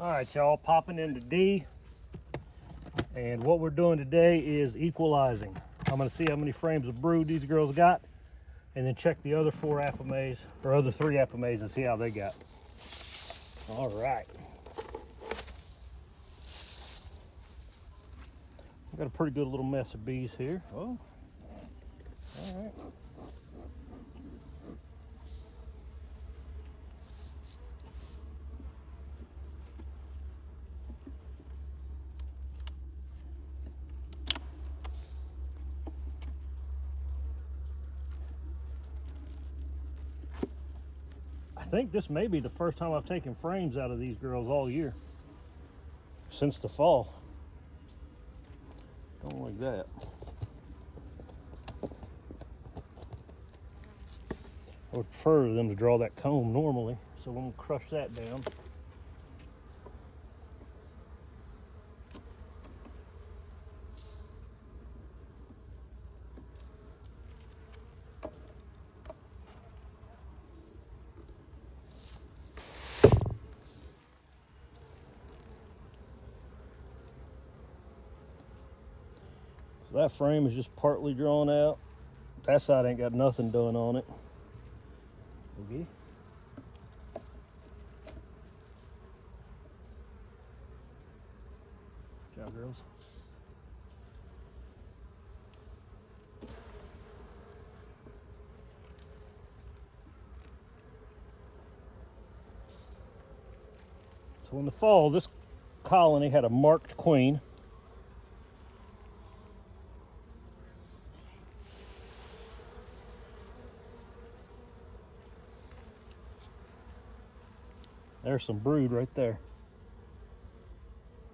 All right, y'all, popping into D. And what we're doing today is equalizing. I'm gonna see how many frames of brood these girls got, and then check the other 4 Apimayes, or other 3 Apimayes, and see how they got. All right. I've got a pretty good little mess of bees here. Oh, all right. I think this may be the first time I've taken frames out of these girls all year, since the fall. Don't like that. I would prefer them to draw that comb normally, so I'm gonna crush that down. So that frame is just partly drawn out. That side ain't got nothing done on it. Okay. Good job, girls. So in the fall, this colony had a marked queen. There's some brood right there.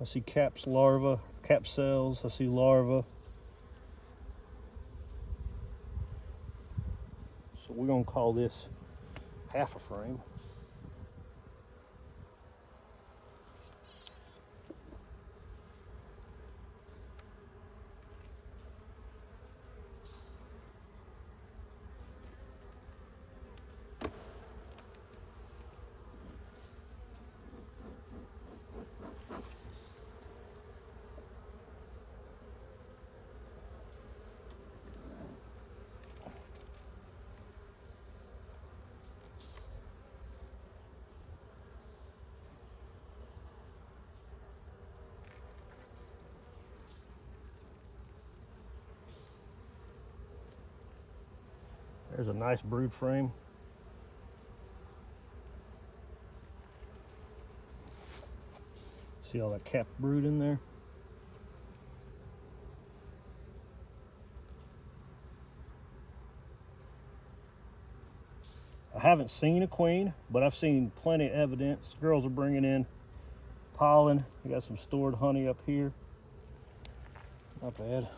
I see caps larvae, cap cells, I see larvae. So we're gonna call this half a frame. There's a nice brood frame. See all that capped brood in there? I haven't seen a queen, but I've seen plenty of evidence. Girls are bringing in pollen. We got some stored honey up here. Not bad.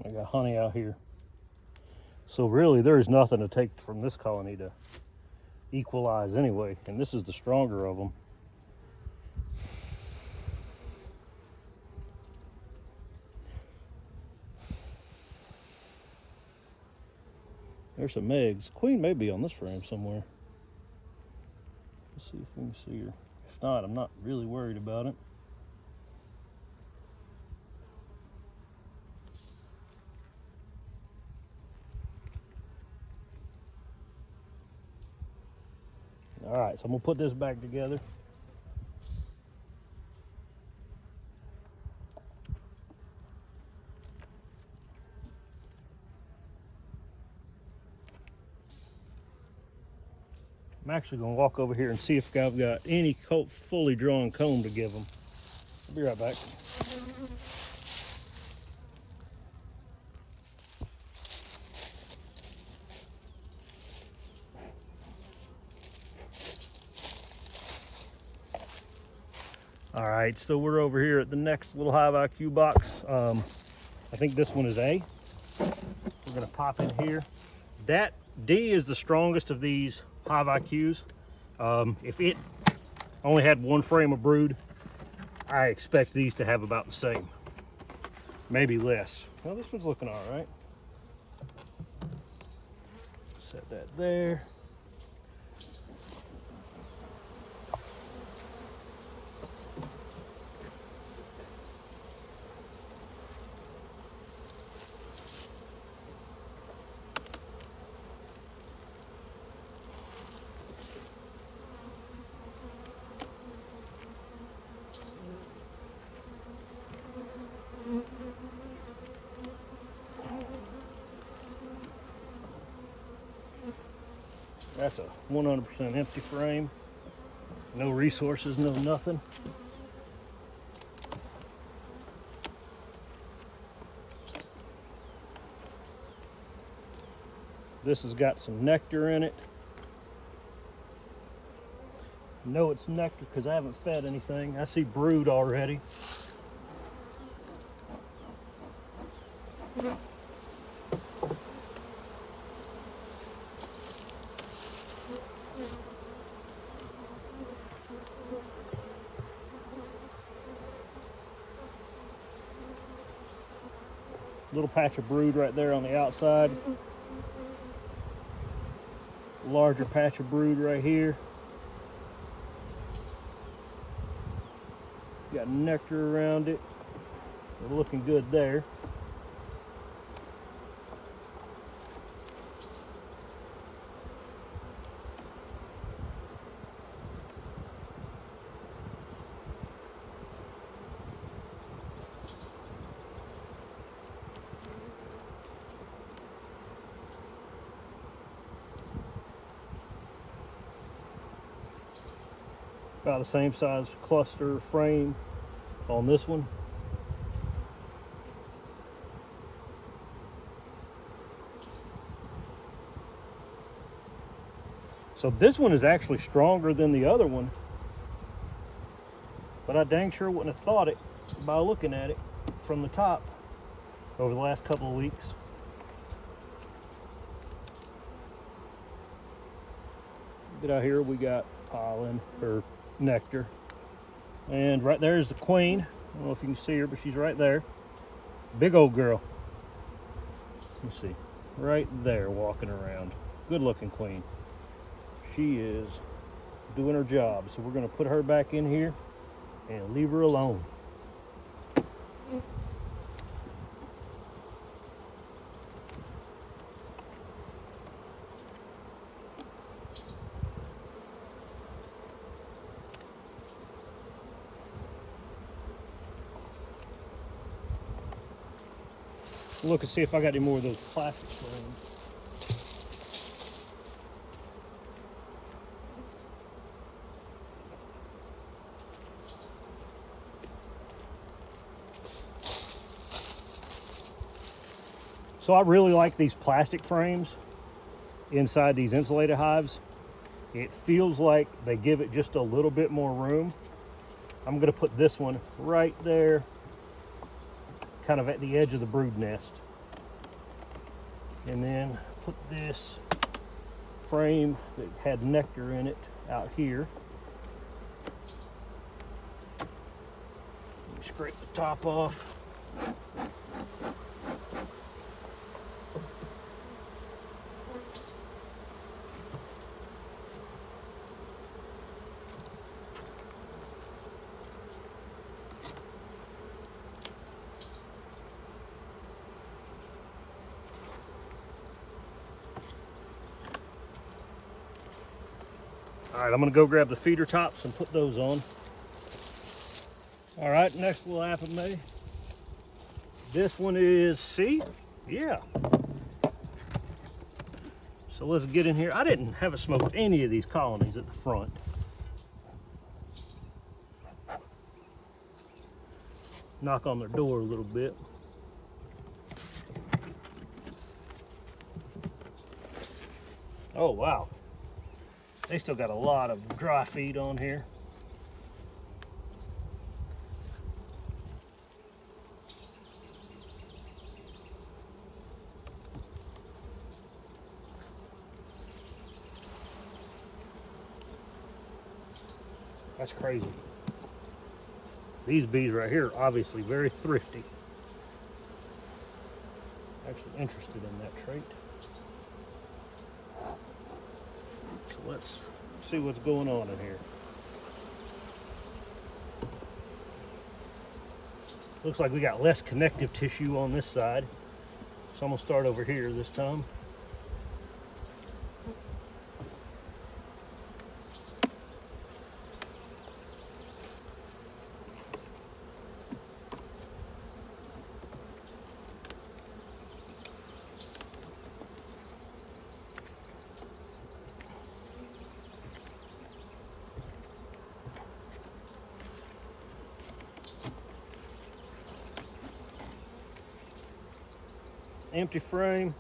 I got honey out here. So really there is nothing to take from this colony to equalize anyway, and this is the stronger of them. There's some eggs. Queen may be on this frame somewhere. Let's see if we can see her. If not, I'm not really worried about it. All right, so I'm gonna put this back together. I'm actually gonna walk over here and see if I've got any fully drawn comb to give them. I'll be right back. All right, so we're over here at the next little Hive IQ box. I think this one is A. We're gonna pop in here. That D is the strongest of these Hive IQs. If it only had one frame of brood, I expect these to have about the same, maybe less. Well, this one's looking all right. Set that there. That's a 100% empty frame. No resources, no nothing. This has got some nectar in it. I know it's nectar because I haven't fed anything. I see brood already. Little patch of brood right there on the outside. Larger patch of brood right here. Got nectar around it. We're looking good there. About the same size cluster frame on this one. So this one is actually stronger than the other one, but I dang sure wouldn't have thought it by looking at it from the top over the last couple of weeks. Get out here, we got pollen or nectar, and right there is the queen. I don't know if you can see her, but she's right there. Big old girl. Let's see, right there walking around. Good looking queen. She is doing her job, so we're going to put her back in here and leave her alone. Look and see if I got any more of those plastic frames. So I really like these plastic frames inside these insulated hives. It feels like they give it just a little bit more room. I'm going to put this one right there, kind of at the edge of the brood nest, and then put this frame that had nectar in it out here. Scrape the top off. All right, I'm gonna go grab the feeder tops and put those on. All right, next little Apimaye. This one is C, yeah. So let's get in here. I didn't have a smoke with any of these colonies at the front. Knock on their door a little bit. Oh, wow. They still got a lot of dry feed on here. That's crazy. These bees right here are obviously very thrifty. Actually interested in that trait. So let's see what's going on in here. Looks like we got less connective tissue on this side. So I'm gonna start over here this time. Empty frame,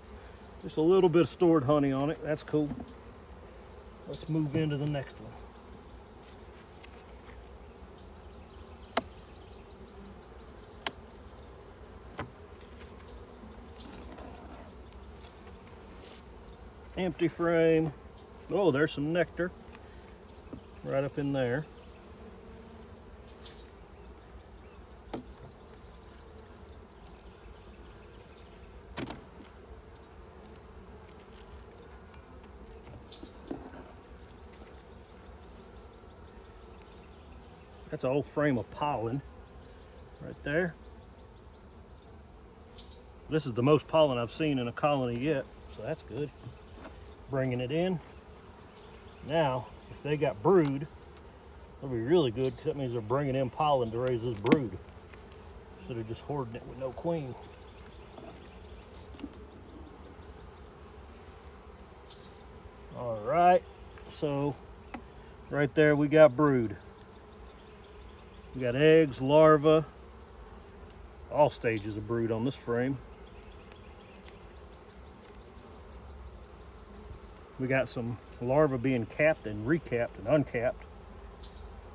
just a little bit of stored honey on it. That's cool. Let's move into the next one. Empty frame. Oh, there's some nectar right up in there. That's a whole frame of pollen right there. This is the most pollen I've seen in a colony yet, so that's good. Bringing it in. Now, if they got brood, that'll be really good because that means they're bringing in pollen to raise this brood instead of just hoarding it with no queen. All right, so right there we got brood. We got eggs, larvae, all stages of brood on this frame. We got some larvae being capped and recapped and uncapped.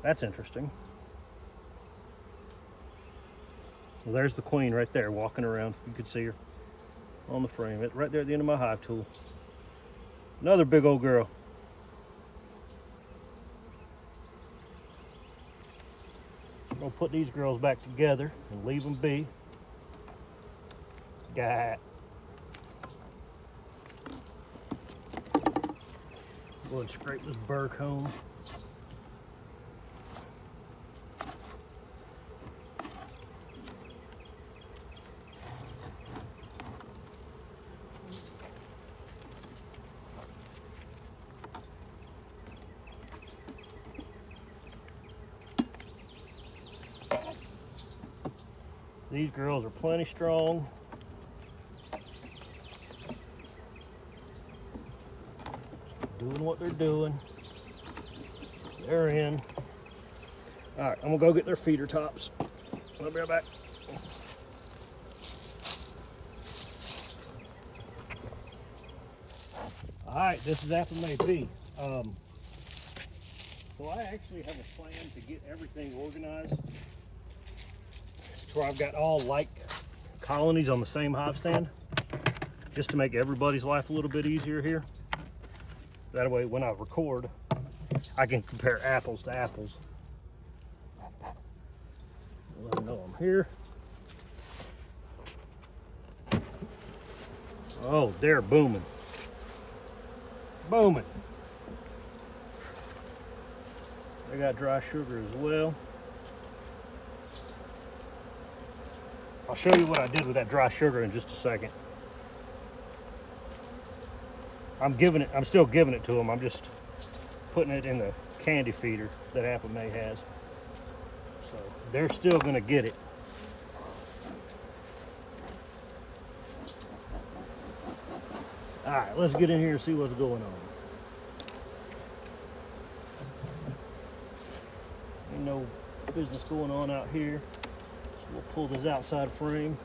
That's interesting. Well, there's the queen right there walking around. You can see her on the frame. It's right there at the end of my hive tool. Another big old girl. I'm gonna put these girls back together and leave them be. Got. Go and scrape this burr comb. These girls are plenty strong. Doing what they're doing. They're in. All right, I'm gonna go get their feeder tops. I'll be right back. All right, this is Apimaye B. So I actually have a plan to get everything organized to where I've got all like colonies on the same hive stand, just to make everybody's life a little bit easier here. That way when I record, I can compare apples to apples. Let them know I'm here. Oh, they're booming. Booming. They got dry sugar as well. I'll show you what I did with that dry sugar in just a second. I'm still giving it to them. I'm just putting it in the candy feeder that Apimaye has. So they're still gonna get it. All right, let's get in here and see what's going on. Ain't no business going on out here. So we'll pull this outside frame.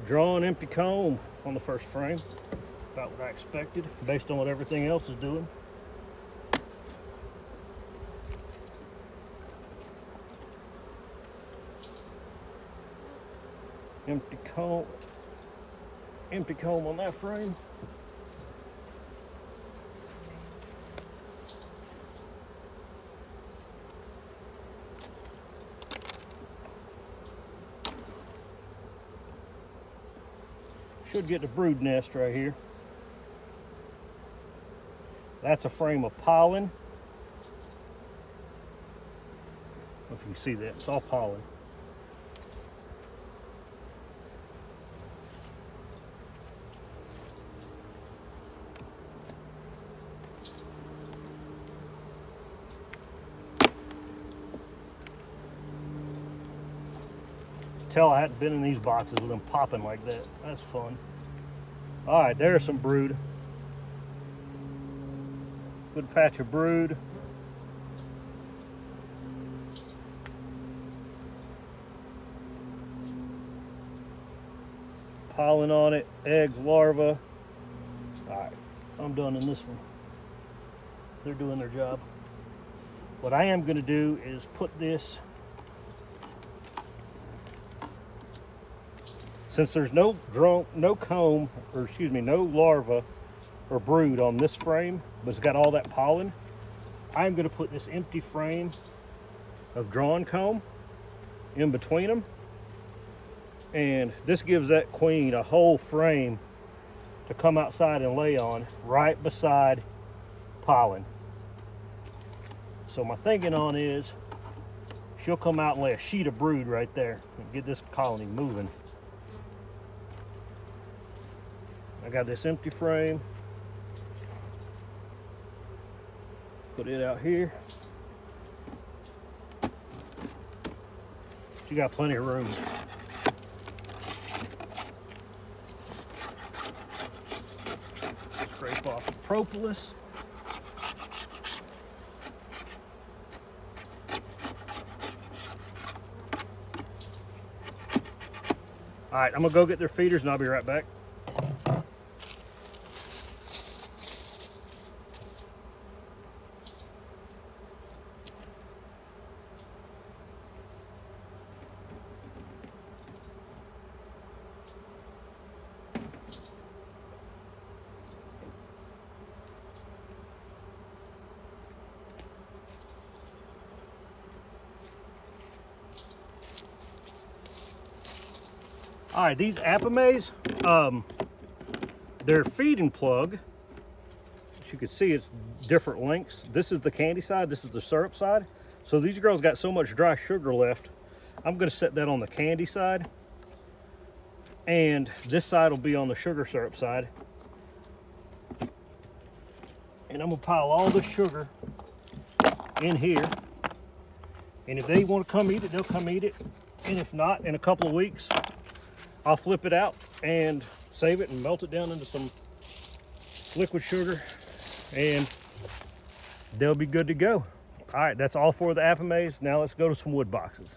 Draw an empty comb. on the first frame. About what I expected based on what everything else is doing. Empty comb on that frame. Should get the brood nest right here. That's a frame of pollen. I don't know if you can see that, it's all pollen. Tell I hadn't been in these boxes with them popping like that. That's fun. All right, there's some brood. Good patch of brood. Pollen on it, eggs, larvae. All right, I'm done in this one. They're doing their job. What I am gonna do is put this, since there's no comb, or excuse me, no larva or brood on this frame, but it's got all that pollen, I'm going to put this empty frame of drawn comb in between them, and this gives that queen a whole frame to come outside and lay on right beside pollen. So my thinking on is she'll come out and lay a sheet of brood right there and get this colony moving. I got this empty frame. Put it out here. She got plenty of room. Scrape off the propolis. All right, I'm gonna go get their feeders and I'll be right back. All right, these Apimayes, their feeding plug, as you can see, it's different lengths. This is the candy side, this is the syrup side. So these girls got so much dry sugar left, I'm gonna set that on the candy side, and this side will be on the sugar syrup side. And I'm gonna pile all the sugar in here. And if they wanna come eat it, they'll come eat it. And if not, in a couple of weeks, I'll flip it out and save it and melt it down into some liquid sugar, and they'll be good to go. All right, that's all for the Apimayes. Now let's go to some wood boxes.